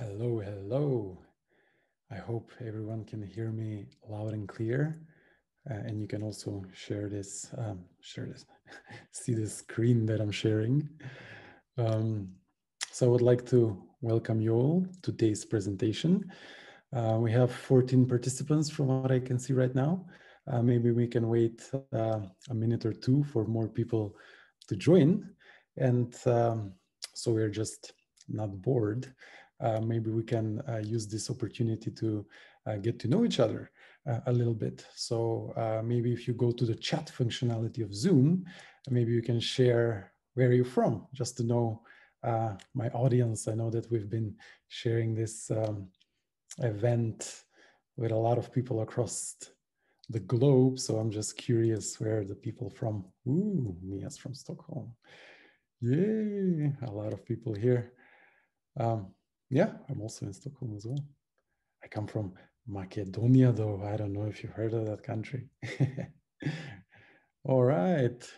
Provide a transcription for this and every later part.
Hello, hello. I hope everyone can hear me loud and clear. And you can also share this, see the screen that I'm sharing. So I would like to welcome you all to today's presentation. We have 14 participants from what I can see right now. Maybe we can wait a minute or two for more people to join. And so we're just not bored. Maybe we can use this opportunity to get to know each other a little bit. So maybe if you go to the chat functionality of Zoom, maybe you can share where you're from, just to know my audience. I know that we've been sharing this event with a lot of people across the globe. So I'm just curious where the people from. Ooh, Mia's from Stockholm. Yay, a lot of people here. Yeah, I'm also in Stockholm as well. I come from Macedonia, though. I don't know if you've heard of that country. All right.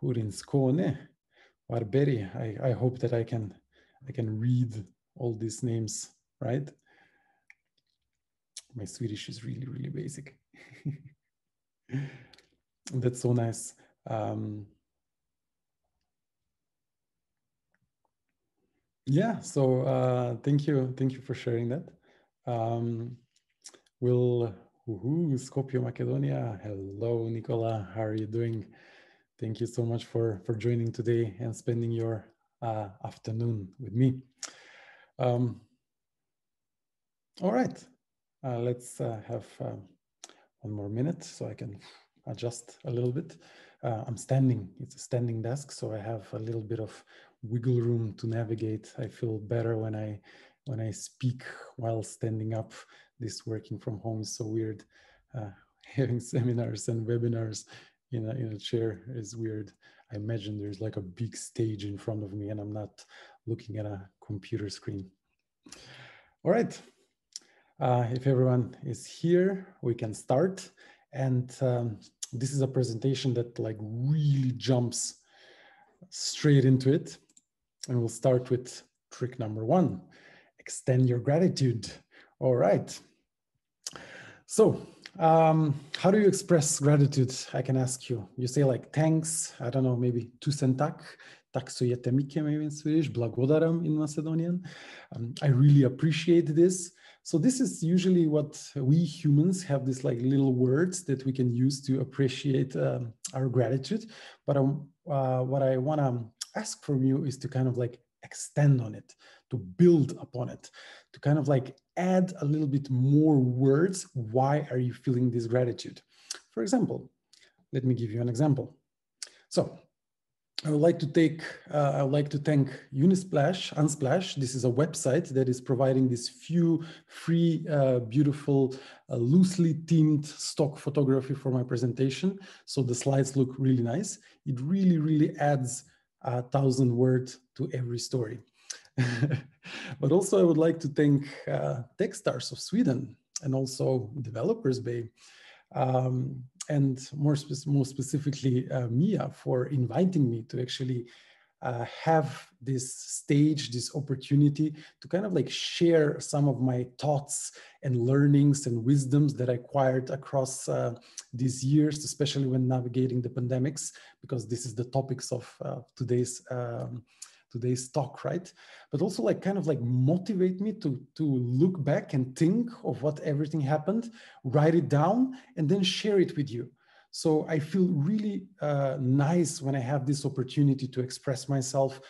Hur in Skåne? Barberi. I hope that I can read all these names, right? My Swedish is really, really basic. That's so nice. Yeah, so thank you for sharing that. We'll Skopje, Macedonia. Hello, Nicola. How are you doing? Thank you so much for joining today and spending your afternoon with me. All right, let's have one more minute so I can adjust a little bit. I'm standing, it's a standing desk, so I have a little bit of wiggle room to navigate. I feel better when I speak while standing up. This working from home is so weird. Having seminars and webinars in a chair is weird. I imagine there's like a big stage in front of me and I'm not looking at a computer screen. All right. If everyone is here, we can start. And this is a presentation that like really jumps straight into it. And we'll start with trick number 1, extend your gratitude. All right. So how do you express gratitude? I can ask you. You say like thanks, I don't know, maybe tusen tak, tak so jättemycket maybe in Swedish, blagodaram in Macedonian. I really appreciate this. So this is usually what we humans have, this like little words that we can use to appreciate our gratitude. But what I want to ask from you is to kind of like extend on it, to build upon it, to kind of like add a little bit more words. Why are you feeling this gratitude? For example, let me give you an example. So I would like to thank Unsplash. This is a website that is providing these few free, beautiful, loosely themed stock photography for my presentation. So the slides look really nice. It really, really adds 1,000 words to every story. But also I would like to thank Techstars of Sweden and also Developers Bay. And more specifically, Mia, for inviting me to actually have this stage, this opportunity to kind of like share some of my thoughts and learnings and wisdoms that I acquired across these years, especially when navigating the pandemics, because this is the topics of today's talk, right? But also like kind of like motivate me to look back and think of what everything happened, write it down, and then share it with you. So I feel really nice when I have this opportunity to express myself,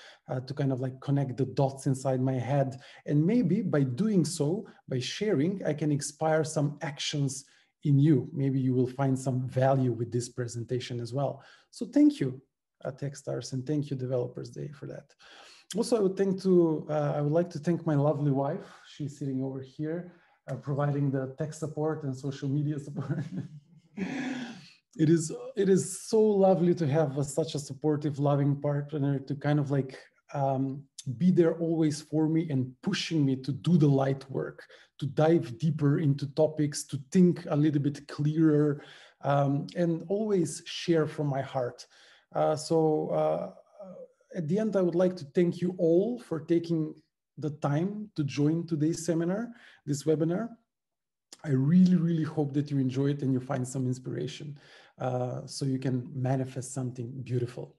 to kind of like connect the dots inside my head. And maybe by doing so, by sharing, I can inspire some actions in you. Maybe you will find some value with this presentation as well. So thank you, Techstars, and thank you, Developers Day, for that. Also, I would like to thank my lovely wife. She's sitting over here, providing the tech support and social media support. It is so lovely to have such a supportive, loving partner to kind of like be there always for me and pushing me to do the light work, to dive deeper into topics, to think a little bit clearer, and always share from my heart. So at the end, I would like to thank you all for taking the time to join today's seminar, this webinar. I really, really hope that you enjoy it and you find some inspiration so you can manifest something beautiful.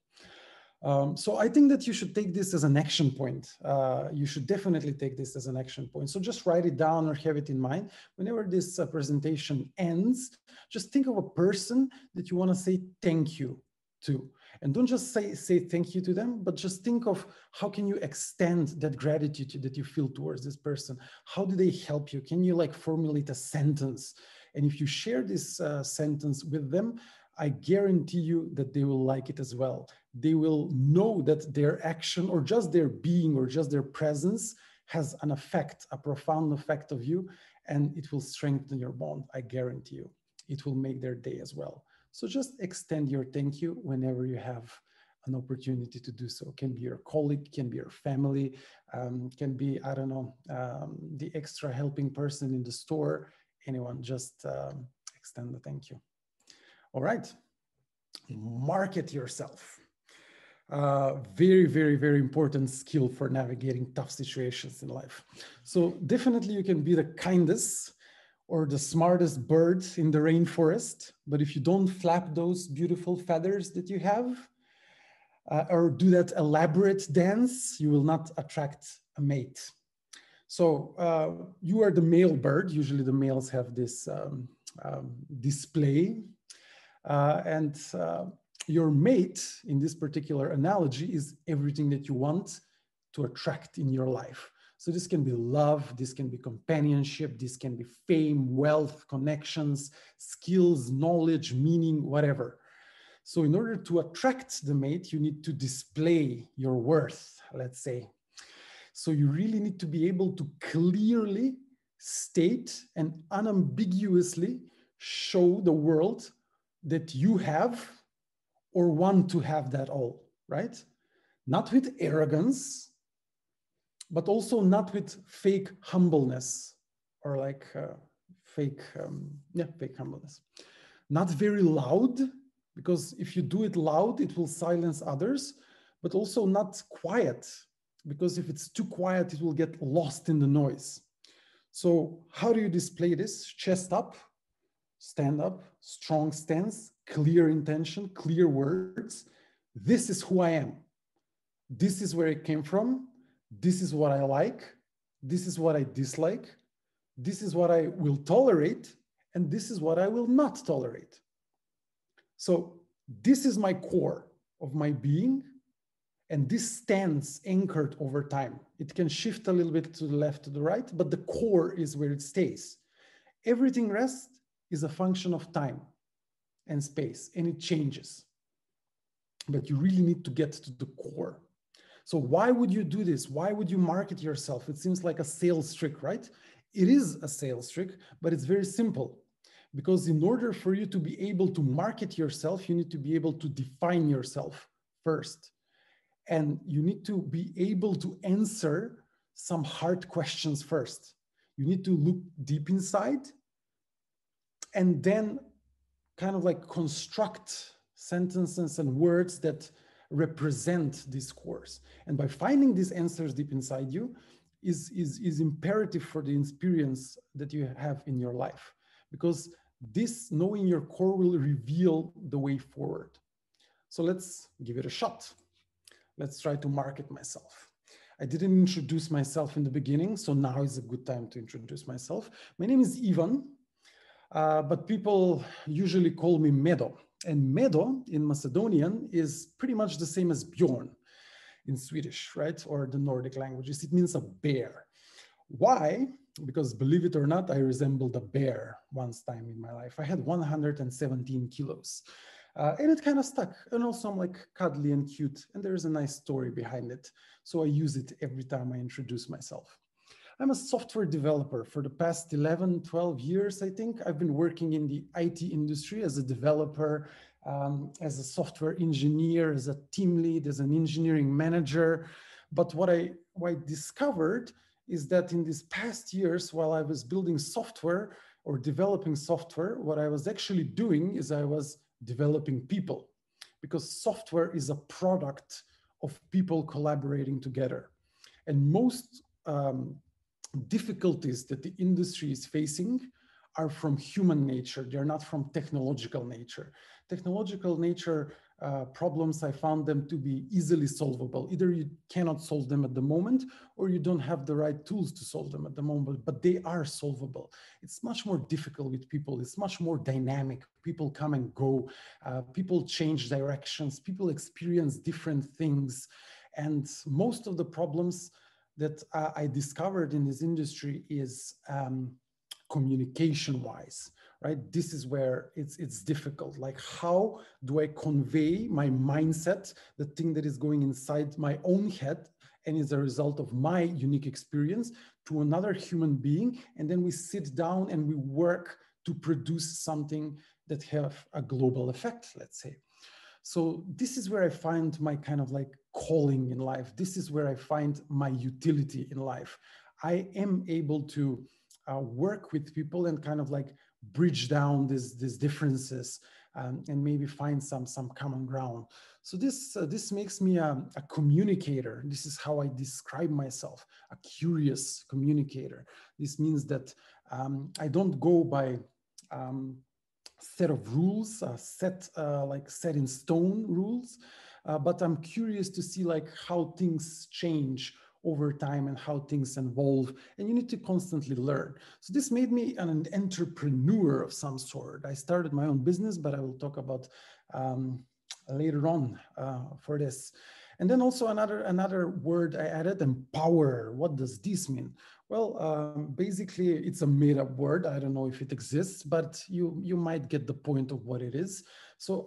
So I think that you should take this as an action point. You should definitely take this as an action point. So just write it down or have it in mind. Whenever this presentation ends, just think of a person that you want to say thank you to. And don't just say thank you to them, but just think of how can you extend that gratitude that you feel towards this person? How do they help you? Can you like formulate a sentence? And if you share this sentence with them, I guarantee you that they will like it as well. They will know that their action or just their being or just their presence has an effect, a profound effect of you, and it will strengthen your bond. I guarantee you. It will make their day as well. So just extend your thank you whenever you have an opportunity to do so. Can be your colleague, can be your family, can be, I don't know, the extra helping person in the store, anyone, just extend the thank you. All right, market yourself. Very, very, very important skill for navigating tough situations in life. So definitely you can be the kindest or the smartest bird in the rainforest, but if you don't flap those beautiful feathers that you have, or do that elaborate dance, you will not attract a mate. So you are the male bird. Usually the males have this display. And your mate, in this particular analogy, is everything that you want to attract in your life. So this can be love, this can be companionship, this can be fame, wealth, connections, skills, knowledge, meaning, whatever. So in order to attract the mate, you need to display your worth, let's say. So you really need to be able to clearly state and unambiguously show the world that you have or want to have that all, right? Not with arrogance, but also not with fake humbleness or like fake humbleness. Not very loud, because if you do it loud, it will silence others, but also not quiet, because if it's too quiet, it will get lost in the noise. So how do you display this? Chest up, stand up, strong stance, clear intention, clear words. This is who I am. This is where I came from. This is what I like. This is what I dislike. This is what I will tolerate. And this is what I will not tolerate. So this is my core of my being. And this stands anchored over time. It can shift a little bit to the left, to the right, but the core is where it stays. Everything rest is a function of time and space, and it changes. But you really need to get to the core. So why would you do this? Why would you market yourself? It seems like a sales trick, right? It is a sales trick, but it's very simple. Because in order for you to be able to market yourself, you need to be able to define yourself first. And you need to be able to answer some hard questions first. You need to look deep inside and then kind of like construct sentences and words that represent this course. And by finding these answers deep inside you is imperative for the experience that you have in your life, because this knowing your core will reveal the way forward. So let's give it a shot. Let's try to market myself. I didn't introduce myself in the beginning, so now is a good time to introduce myself. My name is Ivan, but people usually call me Medo. And Medo in Macedonian is pretty much the same as Bjorn in Swedish, right? Or the Nordic languages. It means a bear. Why? Because believe it or not, I resembled a bear once time in my life. I had 117 kilos. And it kind of stuck. And also I'm like cuddly and cute. And there's a nice story behind it. So I use it every time I introduce myself. I'm a software developer for the past 11, 12 years, I think. I've been working in the IT industry as a developer, as a software engineer, as a team lead, as an engineering manager. But what I discovered is that in these past years, while I was building software or developing software, what I was actually doing is I was developing people, because software is a product of people collaborating together. And most difficulties that the industry is facing are from human nature. They're not from technological nature. Technological nature problems, I found them to be easily solvable. Either you cannot solve them at the moment, or you don't have the right tools to solve them at the moment, but they are solvable. It's much more difficult with people. It's much more dynamic. People come and go. People change directions. People experience different things. And most of the problems that I discovered in this industry is communication-wise, right? This is where it's difficult. Like, how do I convey my mindset, the thing that is going inside my own head and is a result of my unique experience, to another human being? And then we sit down and we work to produce something that have a global effect, let's say. So this is where I find my kind of like calling in life. This is where I find my utility in life. I am able to work with people and kind of like bridge down these differences, and maybe find some common ground. So this makes me a communicator. This is how I describe myself, a curious communicator. This means that I don't go by set of rules, set in stone rules, but I'm curious to see like how things change over time and how things evolve, and you need to constantly learn. So this made me an entrepreneur of some sort. I started my own business, but I will talk about later on for this. And then also another word I added, empower. What does this mean? Well, basically it's a made-up word. I don't know if it exists, but you might get the point of what it is. So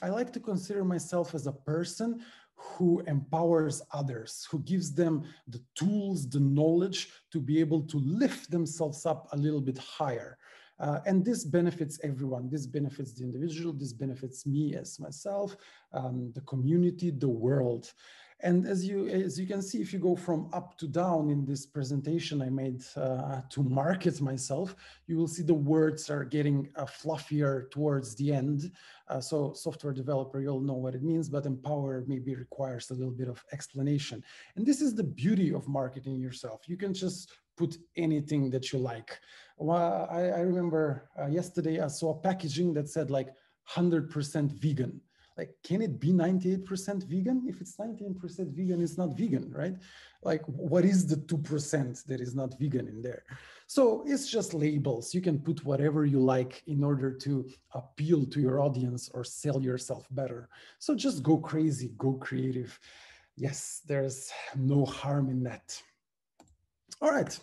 I like to consider myself as a person who empowers others, who gives them the tools, the knowledge to be able to lift themselves up a little bit higher. And this benefits everyone. This benefits the individual. This benefits me as myself, the community, the world. And as you can see, if you go from up to down in this presentation I made to market myself, you will see the words are getting fluffier towards the end. So software developer, you'll know what it means, but empower maybe requires a little bit of explanation. And this is the beauty of marketing yourself. You can just put anything that you like. Well, I remember yesterday I saw packaging that said like 100% vegan. Like, can it be 98% vegan? If it's 98% vegan, it's not vegan, right? Like, what is the 2% that is not vegan in there? So it's just labels. You can put whatever you like in order to appeal to your audience or sell yourself better. So just go crazy, go creative. Yes, there's no harm in that. All right.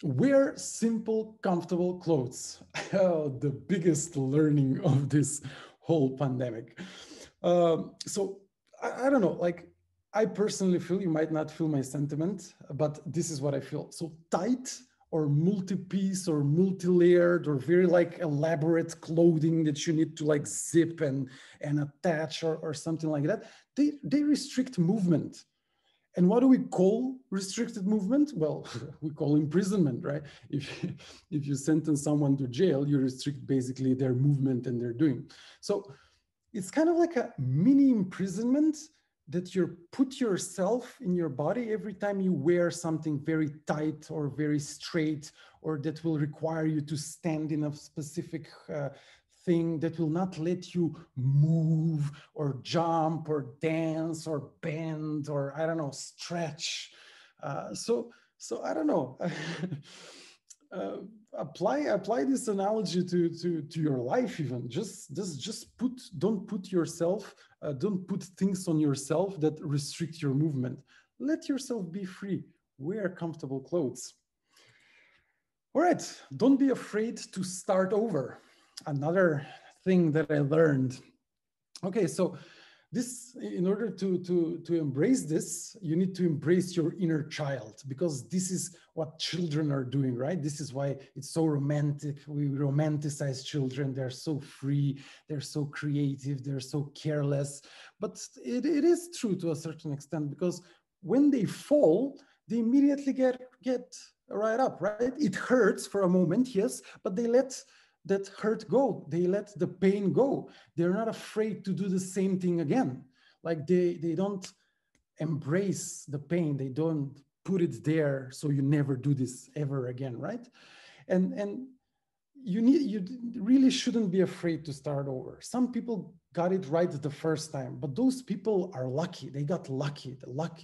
Wear simple, comfortable clothes. Oh, the biggest learning of this whole pandemic. So I don't know, like, I personally feel, you might not feel my sentiment, but this is what I feel. So tight or multi-piece or multi-layered or very like elaborate clothing that you need to like zip and attach or something like that, they restrict movement. And what do we call restricted movement? Well, we call imprisonment, right? If you sentence someone to jail, you restrict basically their movement and their doing. So it's kind of like a mini imprisonment that you put yourself in your body every time you wear something very tight or very straight, or that will require you to stand in a specific thing that will not let you move or jump or dance or bend or, I don't know, stretch. So I don't know. Apply this analogy to your life even. Don't put things on yourself that restrict your movement. Let yourself be free. Wear comfortable clothes. All right, don't be afraid to start over. Another thing that I learned. Okay, so this, in order to embrace this, you need to embrace your inner child, because this is what children are doing, right? This is why it's so romantic. We romanticize children. They're so free. They're so creative. They're so careless. But it is true to a certain extent, because when they fall, they immediately get right up, right? It hurts for a moment, yes, but they let that hurt go. They let the pain go. They're not afraid to do the same thing again. Like they don't embrace the pain. They don't put it there so you never do this ever again, right? And you really shouldn't be afraid to start over. Some people got it right the first time, but those people are lucky. They got lucky. The luck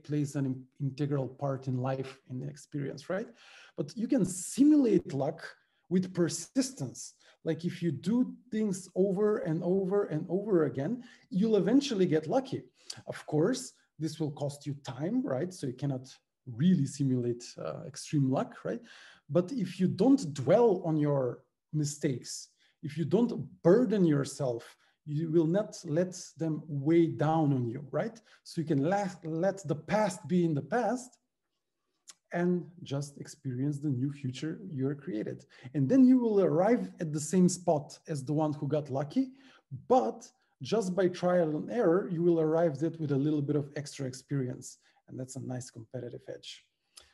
plays an integral part in life, in the experience, right? But you can simulate luck with persistence. Like if you do things over and over and over again, you'll eventually get lucky. Of course, this will cost you time, right? So you cannot really simulate extreme luck, right? But if you don't dwell on your mistakes, if you don't burden yourself, you will not let them weigh down on you, right? So you can let the past be in the past and just experience the new future you're created. And then you will arrive at the same spot as the one who got lucky, but just by trial and error, you will arrive at with a little bit of extra experience. And that's a nice competitive edge.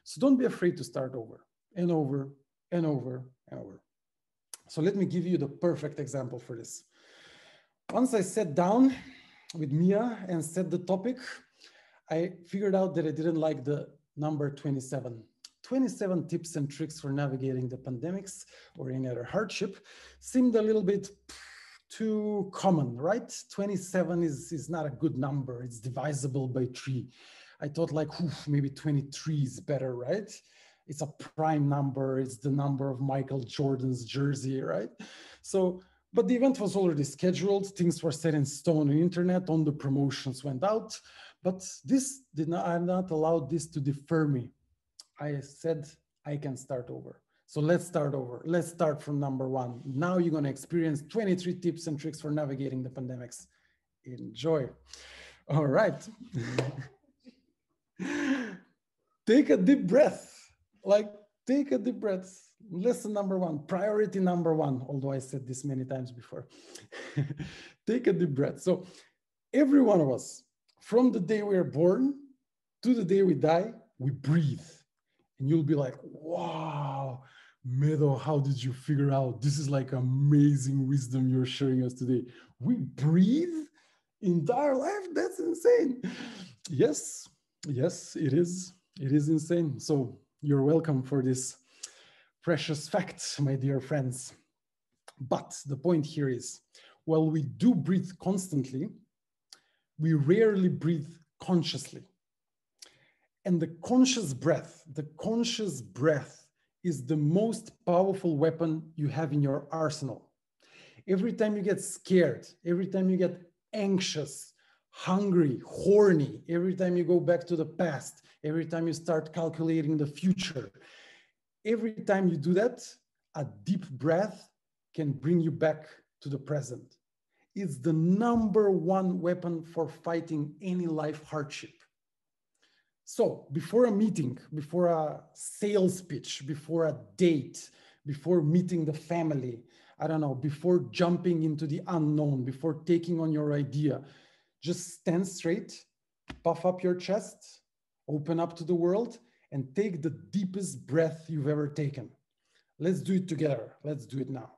So don't be afraid to start over and over and over and over. So let me give you the perfect example for this. Once I sat down with Mia and set the topic, I figured out that I didn't like the number 27. 27 tips and tricks for navigating the pandemics or any other hardship seemed a little bit too common, right? 27 is not a good number. It's divisible by 3. I thought like, maybe 23 is better, right? It's a prime number. It's the number of Michael Jordan's jersey, right? So, but the event was already scheduled. Things were set in stone on the internet. All the promotions went out. But this I'm not allowed this to defer me. I said, I can start over. So let's start over. Let's start from number 1. Now you're going to experience 23 tips and tricks for navigating the pandemics. Enjoy. All right. Take a deep breath. Like, take a deep breath. Lesson number 1, priority number 1, although I said this many times before. Take a deep breath. So every one of us, from the day we are born to the day we die, we breathe. And you'll be like, wow, Meadow, how did you figure out? This is like amazing wisdom you're sharing us today. We breathe entire life? That's insane. Yes, yes, it is. It is insane. So you're welcome for this precious fact, my dear friends. But the point here is, while we do breathe constantly, we rarely breathe consciously. And the conscious breath is the most powerful weapon you have in your arsenal. Every time you get scared, every time you get anxious, hungry, horny, every time you go back to the past, every time you start calculating the future, every time you do that, a deep breath can bring you back to the present. It's the number 1 weapon for fighting any life hardship. So before a meeting, before a sales pitch, before a date, before meeting the family, I don't know, before jumping into the unknown, before taking on your idea, just stand straight, puff up your chest, open up to the world, and take the deepest breath you've ever taken. Let's do it together. Let's do it now.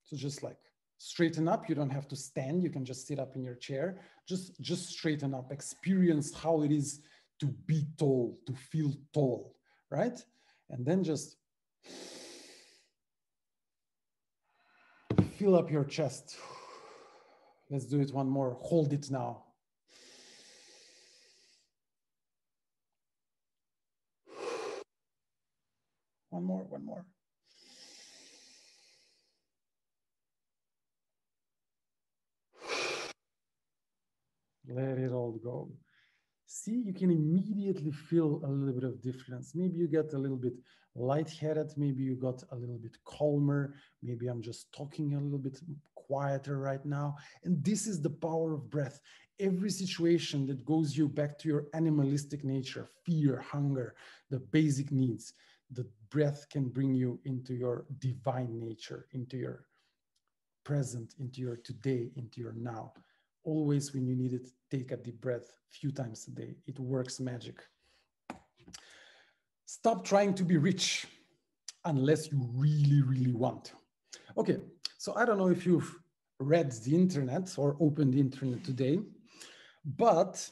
So just like straighten up. You don't have to stand. You can just sit up in your chair. Just straighten up. Experience how it is to be tall, to feel tall, right? And then just fill up your chest. Let's do it one more. Hold it now. One more, one more. Let it all go. See, you can immediately feel a little bit of difference. Maybe you get a little bit lightheaded. Maybe you got a little bit calmer. Maybe I'm just talking a little bit quieter right now. And this is the power of breath. Every situation that goes you back to your animalistic nature, fear, hunger, the basic needs, the breath can bring you into your divine nature, into your present, into your today, into your now. Always when you need it, take a deep breath a few times a day. It works magic. Stop trying to be rich unless you really, really want. Okay, so I don't know if you've read the internet or opened the internet today, but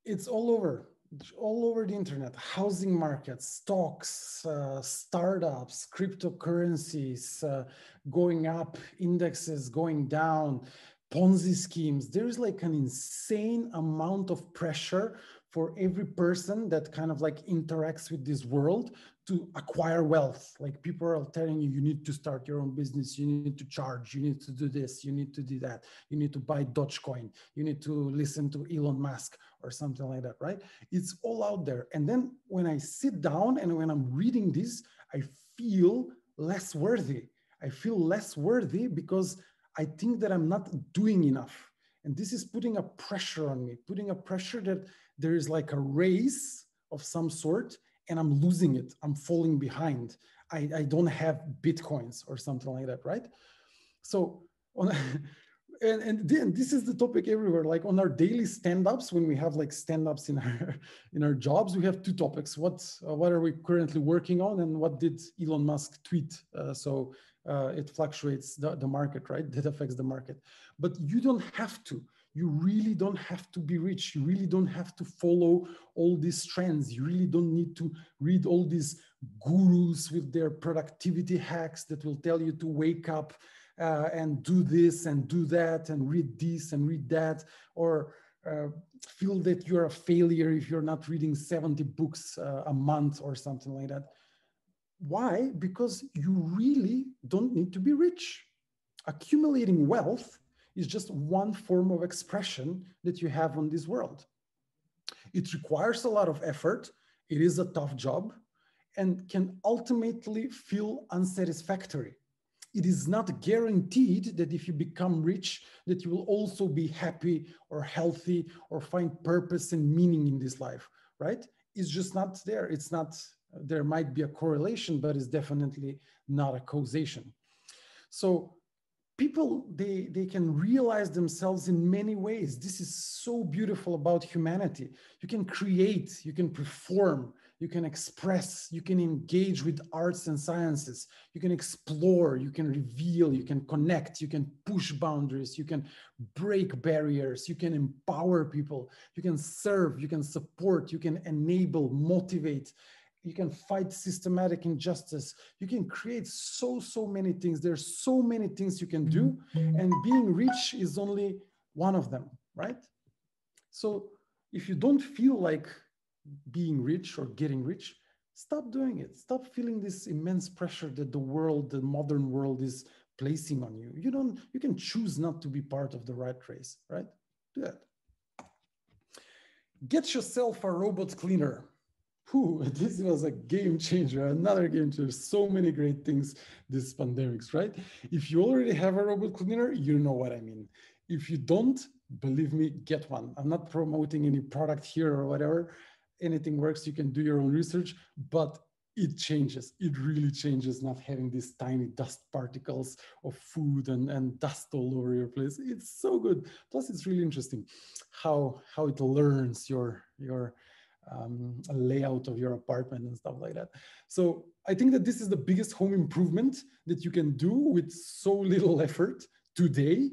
It's all over the internet. Housing markets, stocks, startups, cryptocurrencies, going up, indexes going down, Ponzi schemes. There's like an insane amount of pressure for every person that kind of like interacts with this world to acquire wealth. Like people are telling you, you need to start your own business, you need to charge, you need to do this, you need to do that, you need to buy Dogecoin, you need to listen to Elon Musk or something like that, right? It's all out there. And then when I sit down and when I'm reading this, I feel less worthy. I feel less worthy because I think that I'm not doing enough. And this is putting a pressure on me, putting a pressure that there is like a race of some sort and I'm losing it. I'm falling behind. I don't have Bitcoins or something like that, right? So on, and then this is the topic everywhere. Like on our daily stand-ups, when we have like stand-ups in our jobs, we have two topics. What are we currently working on, and what did Elon Musk tweet? It fluctuates the market, right? That affects the market. But you don't have to. You really don't have to be rich. You really don't have to follow all these trends. You really don't need to read all these gurus with their productivity hacks that will tell you to wake up and do this and do that and read this and read that, or feel that you're a failure if you're not reading 70 books a month or something like that. Why? Because you really don't need to be rich. Accumulating wealth is just one form of expression that you have on this world. It requires a lot of effort. It is a tough job and can ultimately feel unsatisfactory. It is not guaranteed that if you become rich, that you will also be happy or healthy or find purpose and meaning in this life, right? It's just not there. It's not, there might be a correlation, but it's definitely not a causation. So people, they can realize themselves in many ways. This is so beautiful about humanity. You can create, you can perform, you can express, you can engage with arts and sciences, you can explore, you can reveal, you can connect, you can push boundaries, you can break barriers, you can empower people, you can serve, you can support, you can enable, motivate, you can fight systematic injustice. You can create so many things. There's so many things you can do, and being rich is only one of them, right? So if you don't feel like being rich or getting rich, stop doing it. Stop feeling this immense pressure that the world, the modern world, is placing on you. You can choose not to be part of the rat race, right? Do that. Get yourself a robot cleaner. Whew, this was a game changer, another game changer. So many great things this pandemics, right? If you already have a robot cleaner, you know what I mean. If you don't, believe me, get one. I'm not promoting any product here or whatever. Anything works, you can do your own research, but it changes. It really changes not having these tiny dust particles of food and dust all over your place. It's so good. Plus, it's really interesting how it learns your layout of your apartment and stuff like that. So I think that this is the biggest home improvement that you can do with so little effort today.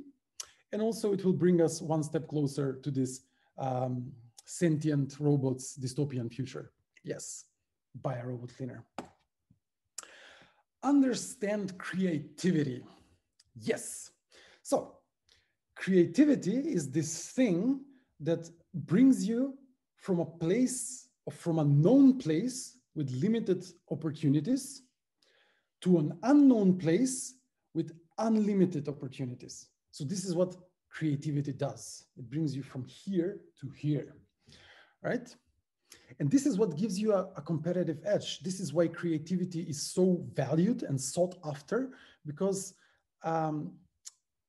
And also it will bring us one step closer to this sentient robots dystopian future. Yes, buy a robot cleaner. Understand creativity. Yes. So creativity is this thing that brings you from a place, from a known place with limited opportunities to an unknown place with unlimited opportunities. So this is what creativity does. It brings you from here to here, right? And this is what gives you a competitive edge. This is why creativity is so valued and sought after, because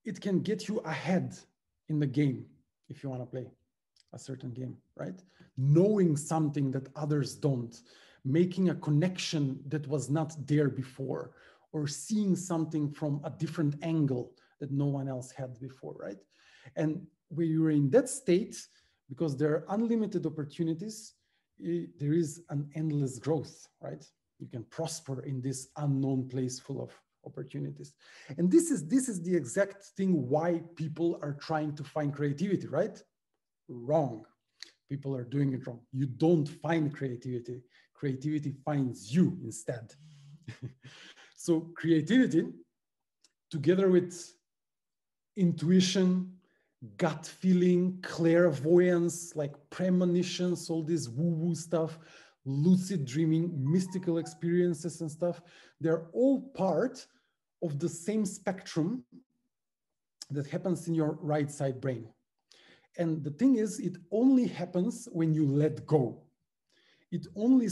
it can get you ahead in the game if you want to play a certain game, right? Knowing something that others don't, making a connection that was not there before, or seeing something from a different angle that no one else had before, right? And when you're in that state, because there are unlimited opportunities, there is an endless growth, right? You can prosper in this unknown place full of opportunities. And this is the exact thing why people are trying to find creativity, right? Wrong. people are doing it wrong. You don't find creativity. Creativity finds you instead. So creativity, together with intuition, gut feeling, clairvoyance, like premonitions, all this woo-woo stuff, lucid dreaming, mystical experiences and stuff, they're all part of the same spectrum that happens in your right side brain. And the thing is, it only happens when you let go. It only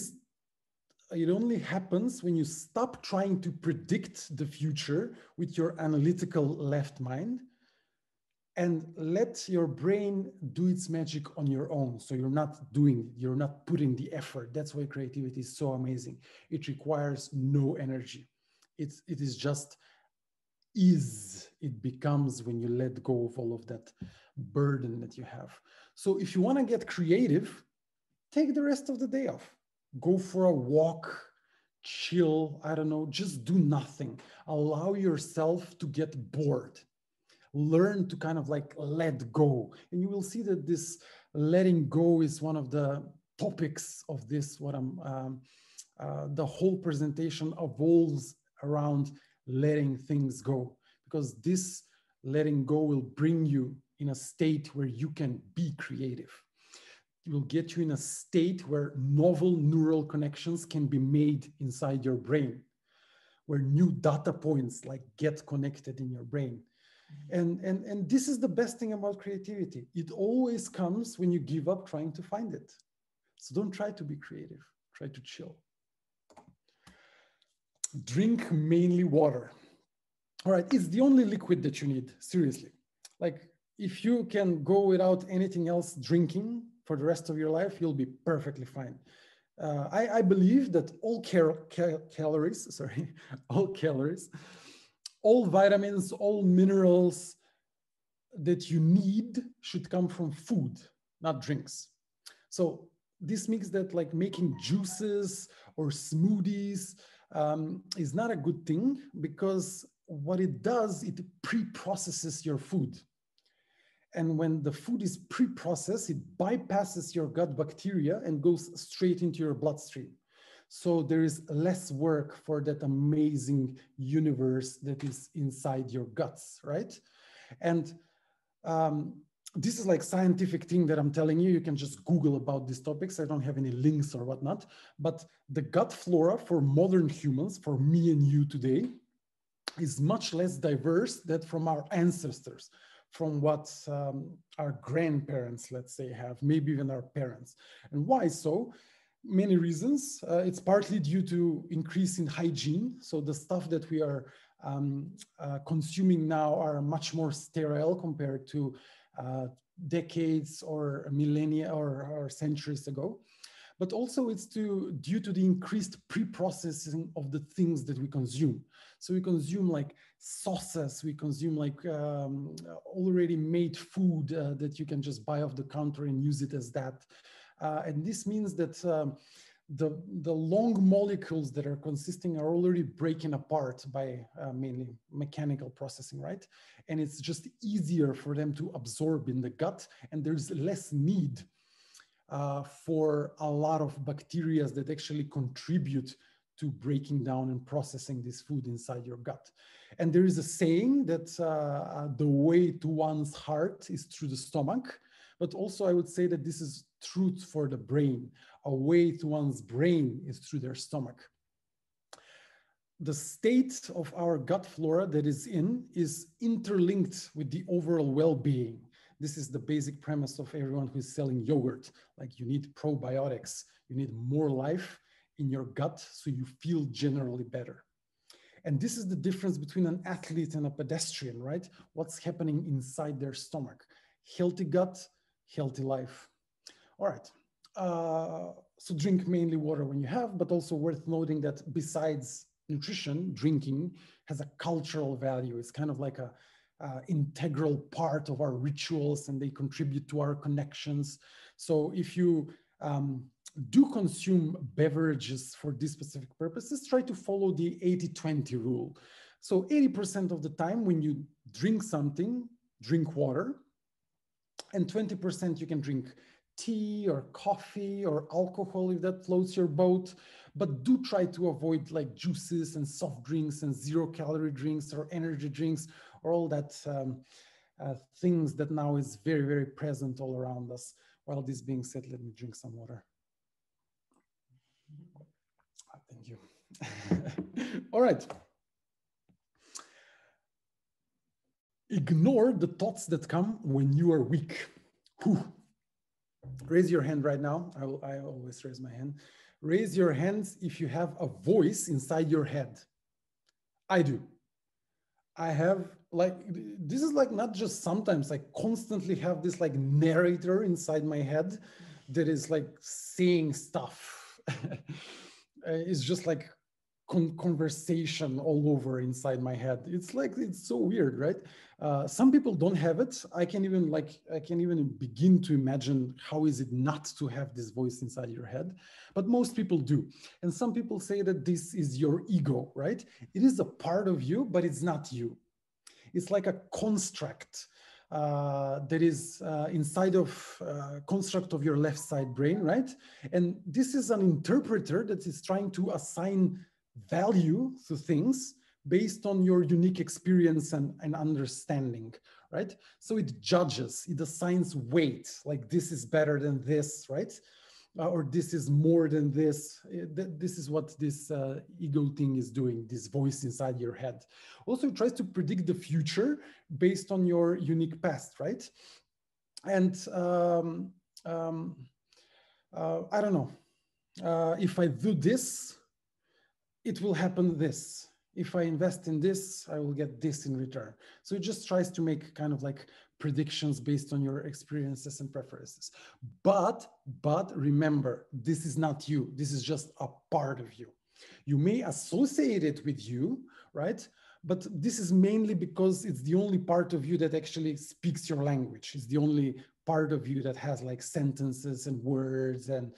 happens when you stop trying to predict the future with your analytical left mind and let your brain do its magic on your own. So you're not putting the effort. That's why creativity is so amazing. It requires no energy. It is just ease. It becomes when you let go of all of that burden that you have. So if you want to get creative, take the rest of the day off. Go for a walk, chill, I don't know, just do nothing. Allow yourself to get bored. Learn to kind of like let go. And you will see that this letting go is one of the topics of this, the whole presentation evolves around letting things go, because this letting go will bring you in a state where you can be creative. It will get you in a state where novel neural connections can be made inside your brain, where new data points like get connected in your brain. And this is the best thing about creativity. It always comes when you give up trying to find it. So don't try to be creative, try to chill. Drink mainly water. All right, it's the only liquid that you need, seriously. Like if you can go without anything else drinking for the rest of your life, you'll be perfectly fine. I believe that all calories, all vitamins, all minerals that you need should come from food, not drinks. So this means that like making juices or smoothies is not a good thing, because what it does, it pre-processes your food. And when the food is pre-processed, it bypasses your gut bacteria and goes straight into your bloodstream. So there is less work for that amazing universe that is inside your guts, right? And this is like scientific thing that I'm telling you. You can just Google about these topics. I don't have any links or whatnot. But the gut flora for modern humans, for me and you today, is much less diverse than from our ancestors, from what our grandparents, let's say, have, maybe even our parents. And why so? Many reasons. It's partly due to increase in hygiene. So the stuff that we are consuming now are much more sterile compared to decades or millennia or centuries ago. But also it's due to the increased pre-processing of the things that we consume. So we consume like sauces, we consume like already made food that you can just buy off the counter and use it as that. And this means that the long molecules that are consisting are already breaking apart by mainly mechanical processing, right? And it's just easier for them to absorb in the gut, and there's less need for a lot of bacteria that actually contribute to breaking down and processing this food inside your gut. And there is a saying that the way to one's heart is through the stomach, but also I would say that this is truth for the brain. A way to one's brain is through their stomach. The state of our gut flora that is interlinked with the overall well-being. This is the basic premise of everyone who is selling yogurt. Like you need probiotics, you need more life in your gut so you feel generally better. And this is the difference between an athlete and a pedestrian, right? What's happening inside their stomach? Healthy gut, healthy life. All right. So drink mainly water when you have, but also worth noting that besides nutrition, drinking has a cultural value. It's kind of like a integral part of our rituals, and they contribute to our connections. So if you do consume beverages for these specific purposes, try to follow the 80-20 rule. So 80% of the time when you drink something, drink water, and 20% you can drink tea or coffee or alcohol if that floats your boat, but do try to avoid like juices and soft drinks and 0-calorie drinks or energy drinks or all that things that now is very, very present all around us. While this being said, let me drink some water. Thank you. All right. Ignore the thoughts that come when you are weak. Whew. Raise your hand right now. I always raise my hand. Raise your hands if you have a voice inside your head. I do. I have like, this is like not just sometimes, I constantly have this like narrator inside my head that is like saying stuff. It's just like conversation all over inside my head. It's like, it's so weird, right? Some people don't have it. I can even begin to imagine how is it not to have this voice inside your head, but most people do. And some people say that this is your ego, right? It is a part of you, but it's not you. It's like a construct that is inside of construct of your left side brain, right? And this is an interpreter that is trying to assign value to things based on your unique experience and understanding, right? So it judges, it assigns weight, like this is better than this, right? Or this is more than this. This is what this ego thing is doing, this voice inside your head. Also, it tries to predict the future based on your unique past, right? And I don't know, if I do this, it will happen this. If I invest in this, I will get this in return. So it just tries to make kind of like predictions based on your experiences and preferences. But remember, this is not you. This is just a part of you. You may associate it with you, right? But this is mainly because it's the only part of you that actually speaks your language. It's the only part of you that has like sentences and words and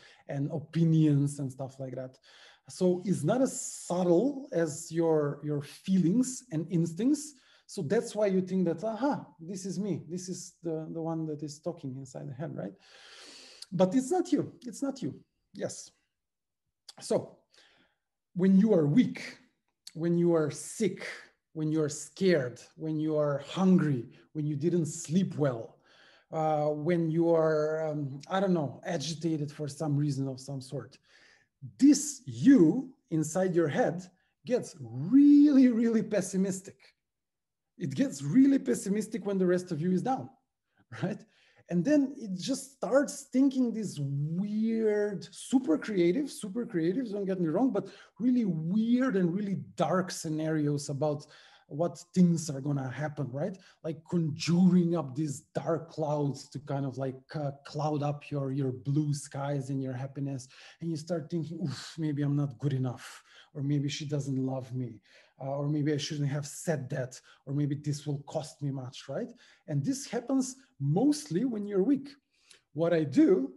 opinions and stuff like that. So it's not as subtle as your feelings and instincts. So that's why you think that, aha, this is me. This is the one that is talking inside the head, right? But it's not you. It's not you. Yes. So when you are weak, when you are sick, when you are scared, when you are hungry, when you didn't sleep well, when you are, I don't know, agitated for some reason of some sort, this you inside your head gets really, really pessimistic. It gets really pessimistic when the rest of you is down, right? And then it just starts thinking these weird, super creative, don't get me wrong, but really weird and really dark scenarios about what things are going to happen, right? Like conjuring up these dark clouds to kind of like cloud up your blue skies and your happiness. And you start thinking, oof, maybe I'm not good enough, or maybe she doesn't love me, or maybe I shouldn't have said that, or maybe this will cost me much, right? And this happens mostly when you're weak. What I do,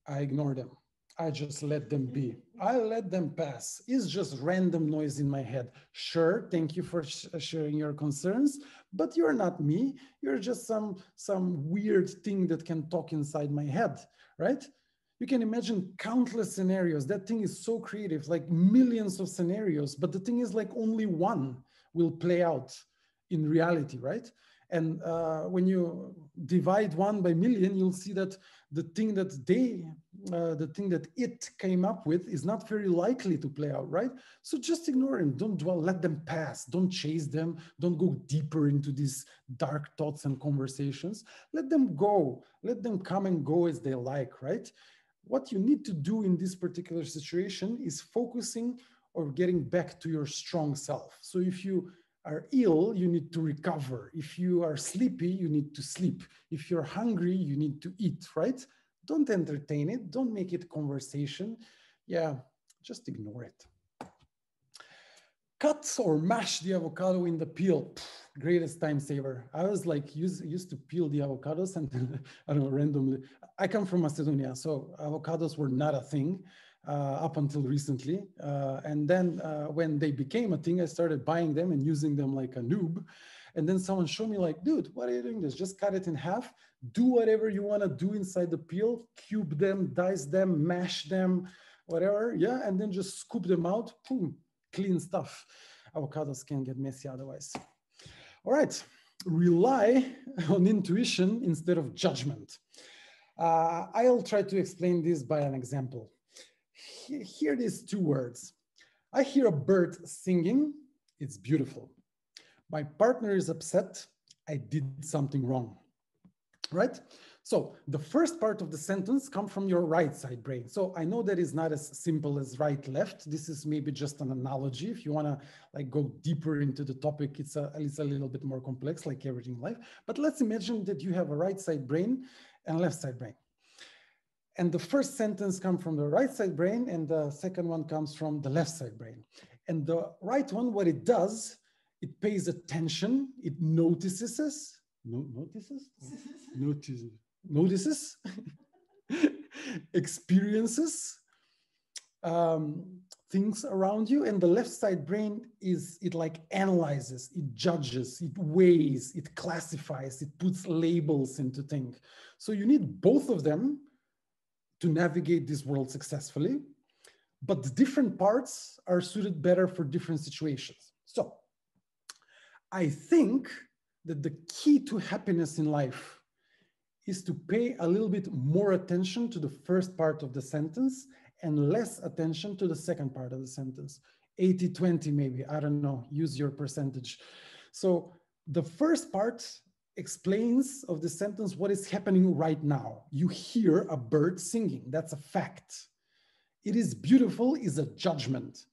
I ignore them. I just let them be. I let them pass. It's just random noise in my head. Sure, thank you for sharing your concerns, but you're not me. You're just some weird thing that can talk inside my head, right? You can imagine countless scenarios. That thing is so creative, like millions of scenarios, but the thing is like only one will play out in reality, right? And when you divide 1 by million, you'll see that the thing that it came up with is not very likely to play out, right? So just ignore them. Don't dwell, let them pass. Don't chase them. Don't go deeper into these dark thoughts and conversations. Let them go. Let them come and go as they like, right? What you need to do in this particular situation is focusing or getting back to your strong self. So if you are ill, you need to recover. If you are sleepy, you need to sleep. If you're hungry, you need to eat, right? Don't entertain it. Don't make it conversation. Yeah, just ignore it. Cut or mash the avocado in the peel. Greatest time saver. I was like used to peel the avocados and I don't know, randomly. I come from Macedonia, so avocados were not a thing. Up until recently. And then when they became a thing, I started buying them and using them like a noob. and then someone show me like, dude, what are you doing this? Just cut it in half, do whatever you want to do inside the peel, cube them, dice them, mash them, whatever, yeah, and then just scoop them out, boom, clean stuff. Avocados can get messy otherwise. All right, rely on intuition instead of judgment. I'll try to explain this by an example. Here these two words. I hear a bird singing, it's beautiful. My partner is upset, I did something wrong, right? So the first part of the sentence comes from your right side brain. So I know that is not as simple as right, left. This is maybe just an analogy. If you wanna like go deeper into the topic, it's a little bit more complex, like everything in life. But let's imagine that you have a right side brain and left side brain. And the first sentence comes from the right side brain and the second one comes from the left side brain. And the right one, what it does, it pays attention, it notices, experiences things around you, and the left side brain it like analyzes, it judges, it weighs, it classifies, it puts labels into things. So you need both of them to navigate this world successfully, but the different parts are suited better for different situations. So I think that the key to happiness in life is to pay a little bit more attention to the first part of the sentence and less attention to the second part of the sentence. 80-20 maybe, I don't know, use your percentage. So the first part explains of the sentence what is happening right now. You hear a bird singing, that's a fact. It is beautiful is a judgment.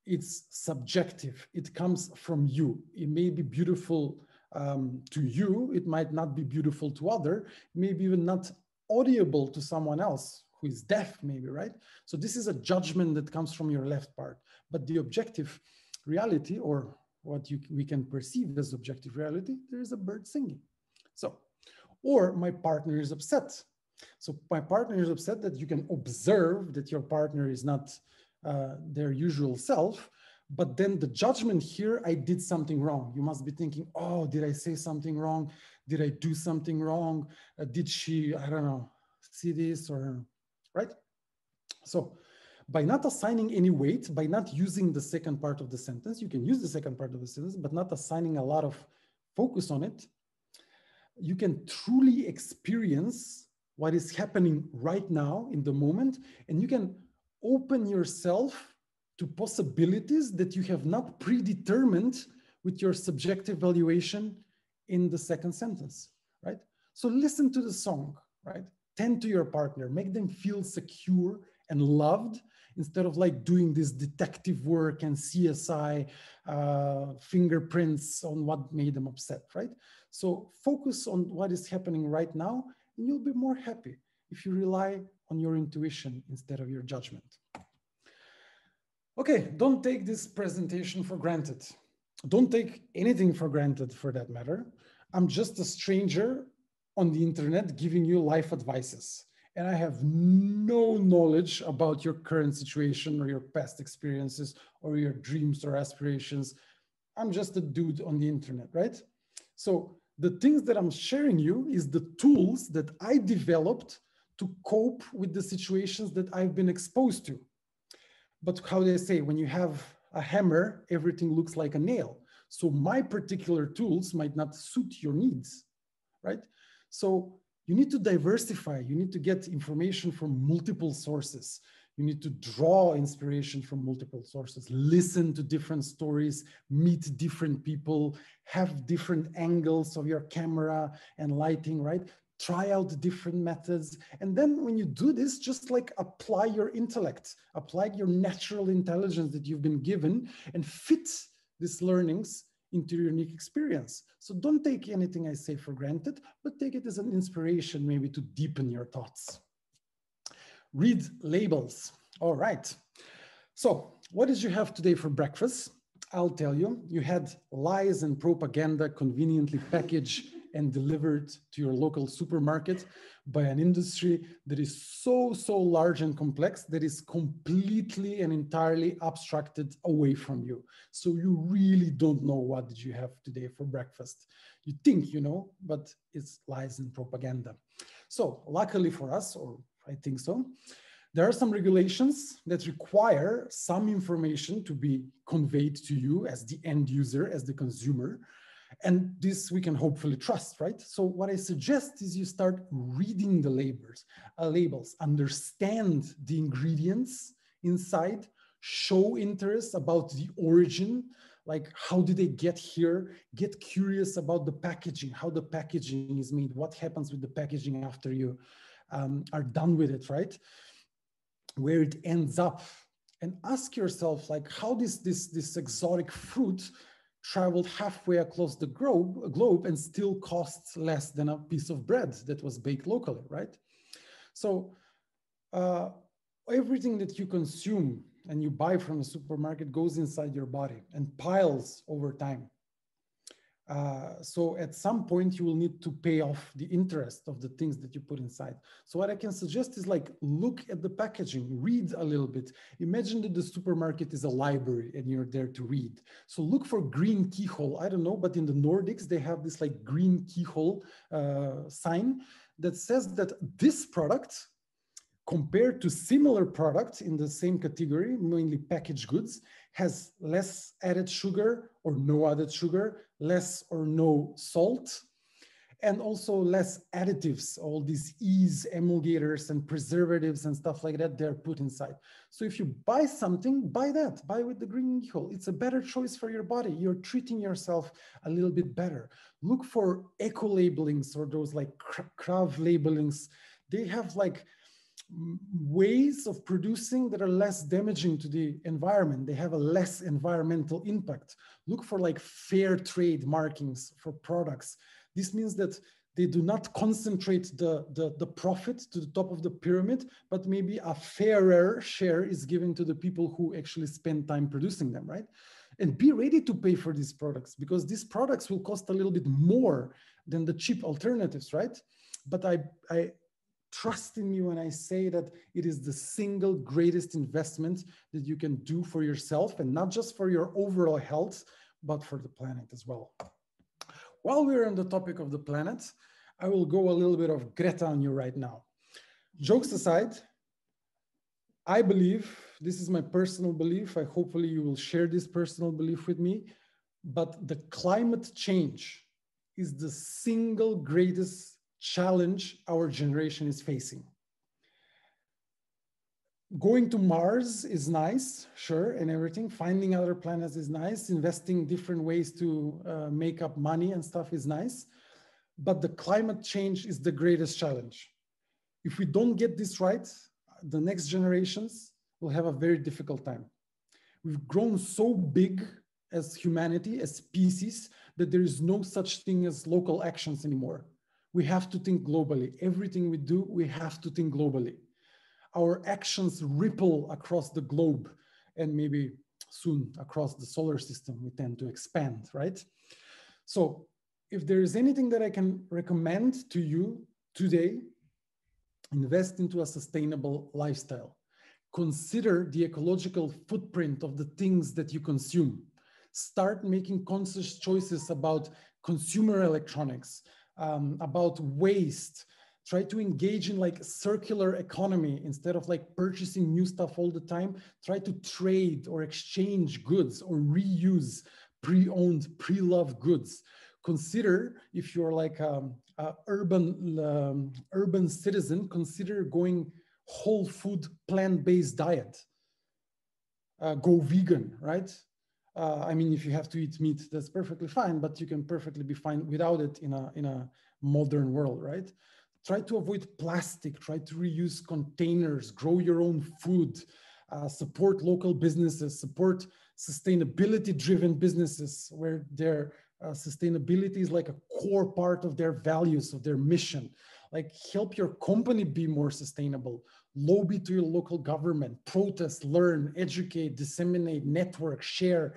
It's subjective, it comes from you. It may be beautiful to you, it might not be beautiful to other, maybe even not audible to someone else who is deaf maybe, right? So this is a judgment that comes from your left part, but the objective reality, or what we can perceive as objective reality, there is a bird singing. So, or my partner is upset. So my partner is upset, that you can observe that your partner is not their usual self, but then the judgment here, I did something wrong. You must be thinking, oh, did I say something wrong? Did I do something wrong? Did she, I don't know, see this or, right? So by not assigning any weight, by not using the second part of the sentence, you can use the second part of the sentence, but not assigning a lot of focus on it, you can truly experience what is happening right now in the moment, and you can open yourself to possibilities that you have not predetermined with your subjective valuation in the second sentence, right? So listen to the song, right? Tend to your partner, make them feel secure and loved, instead of like doing this detective work and CSI fingerprints on what made them upset, right? So focus on what is happening right now, and you'll be more happy if you rely on your intuition instead of your judgment. Okay, don't take this presentation for granted. Don't take anything for granted, for that matter. I'm just a stranger on the internet giving you life advices, and I have no knowledge about your current situation or your past experiences or your dreams or aspirations. I'm just a dude on the internet, right? So the things that I'm sharing you is the tools that I developed to cope with the situations that I've been exposed to. But how they say, when you have a hammer, everything looks like a nail. So my particular tools might not suit your needs, right? So you need to diversify. You need to get information from multiple sources. You need to draw inspiration from multiple sources, listen to different stories, meet different people, have different angles of your camera and lighting, right? Try out different methods. And then when you do this, just like apply your intellect, apply your natural intelligence that you've been given and fit these learnings into your unique experience. So don't take anything I say for granted, but take it as an inspiration maybe to deepen your thoughts. Read labels. All right. So what did you have today for breakfast? I'll tell you. You had lies and propaganda conveniently packaged and delivered to your local supermarket by an industry that is so large and complex that is completely and entirely abstracted away from you. So you really don't know what did you have today for breakfast. You think you know, but it's lies and propaganda. So luckily for us, or I think so, there are some regulations that require some information to be conveyed to you as the end user, as the consumer. And this we can hopefully trust, right? So what I suggest is you start reading the labels, understand the ingredients inside, show interest about the origin, like how did they get here, get curious about the packaging, how the packaging is made, what happens with the packaging after you are done with it, right? Where it ends up, and ask yourself, like, how this exotic fruit traveled halfway across the globe and still costs less than a piece of bread that was baked locally, right? So everything that you consume and you buy from the supermarket goes inside your body and piles over time. So at some point you will need to pay off the interest of the things that you put inside. So what I can suggest is, like, look at the packaging, read a little bit. Imagine that the supermarket is a library and you're there to read. So look for green keyhole. I don't know, but in the Nordics, they have this like green keyhole sign that says that this product, compared to similar products in the same category, mainly packaged goods, has less added sugar or no added sugar, less or no salt, and also less additives, all these E's, emulgators and preservatives and stuff like that, they're put inside. So if you buy something, buy that, buy with the green keyhole. It's a better choice for your body. You're treating yourself a little bit better. Look for eco labelings or those like Krav labelings. They have like ways of producing that are less damaging to the environment. They have a less environmental impact. Look for like fair trade markings for products. This means that they do not concentrate the profit to the top of the pyramid, but maybe a fairer share is given to the people who actually spend time producing them, right? And be ready to pay for these products, because these products will cost a little bit more than the cheap alternatives, right? But I trust in me when I say that it is the single greatest investment that you can do for yourself, and not just for your overall health, but for the planet as well. While we're on the topic of the planet, I will go a little bit of Greta on you right now. Jokes aside, I believe, this is my personal belief, hopefully you will share this personal belief with me, but the climate change is the single greatest challenge our generation is facing. Going to Mars is nice, sure, and everything. Finding other planets is nice. Investing different ways to make up money and stuff is nice. But the climate change is the greatest challenge. If we don't get this right, the next generations will have a very difficult time. We've grown so big as humanity, as species, that there is no such thing as local actions anymore. We have to think globally. Everything we do, we have to think globally. Our actions ripple across the globe, and maybe soon across the solar system. We tend to expand, right? So if there is anything that I can recommend to you today, invest into a sustainable lifestyle. Consider the ecological footprint of the things that you consume. Start making conscious choices about consumer electronics, about waste. Try to engage in like circular economy instead of like purchasing new stuff all the time. Try to trade or exchange goods or reuse pre-owned, pre-loved goods. Consider, if you're like an urban citizen, consider going whole food, plant-based diet. Go vegan, right? I mean, if you have to eat meat, that's perfectly fine, but you can perfectly be fine without it in a modern world, right? Try to avoid plastic, try to reuse containers, grow your own food, support local businesses, support sustainability-driven businesses where their sustainability is like a core part of their values, of their mission. Like, help your company be more sustainable. Lobby to your local government, protest, learn, educate, disseminate, network, share.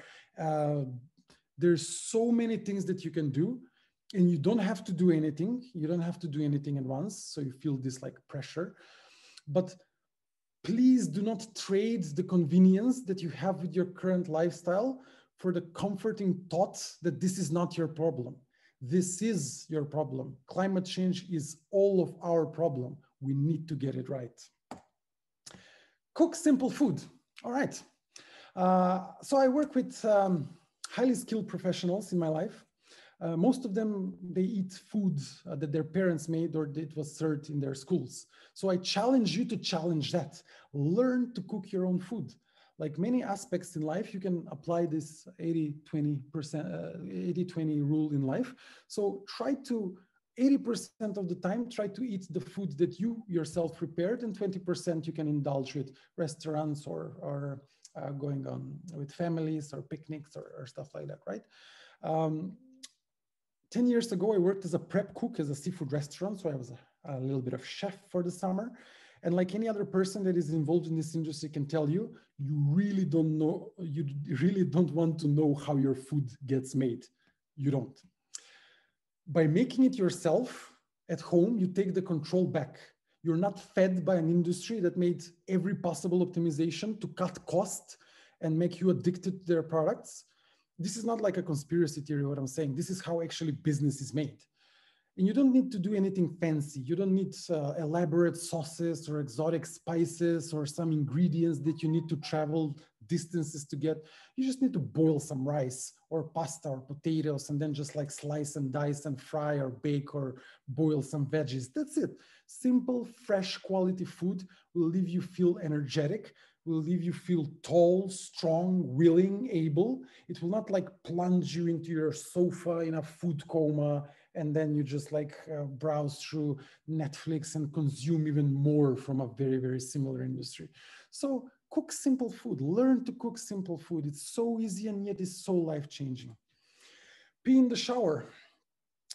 There's so many things that you can do. And you don't have to do anything. You don't have to do anything at once. So you feel this like pressure. But please do not trade the convenience that you have with your current lifestyle for the comforting thought that this is not your problem. This is your problem. Climate change is all of our problem. We need to get it right. Cook simple food. All right. So I work with highly skilled professionals in my life. Most of them, they eat food that their parents made or it was served in their schools. So I challenge you to challenge that. Learn to cook your own food. Like many aspects in life, you can apply this 80-20%, 80-20 rule in life. So try to 80% of the time, try to eat the food that you yourself prepared, and 20% you can indulge with restaurants or going on with families or picnics or stuff like that, right? 10 years ago, I worked as a prep cook as a seafood restaurant. So I was a little bit of chef for the summer. And like any other person that is involved in this industry can tell you, you really don't want to know how your food gets made. You don't. By making it yourself at home, you take the control back. You're not fed by an industry that made every possible optimization to cut cost and make you addicted to their products. This is not like a conspiracy theory, what I'm saying. This is how actually business is made. And you don't need to do anything fancy. You don't need elaborate sauces or exotic spices or some ingredients that you need to travel distances to get. You just need to boil some rice or pasta or potatoes and then just like slice and dice and fry or bake or boil some veggies. That's it. Simple, fresh quality food will leave you feel energetic, will leave you feel tall, strong, willing, able. It will not like plunge you into your sofa in a food coma and then you just like browse through Netflix and consume even more from a very, very similar industry. So cook simple food, learn to cook simple food. It's so easy and yet it's so life-changing. Pee in the shower.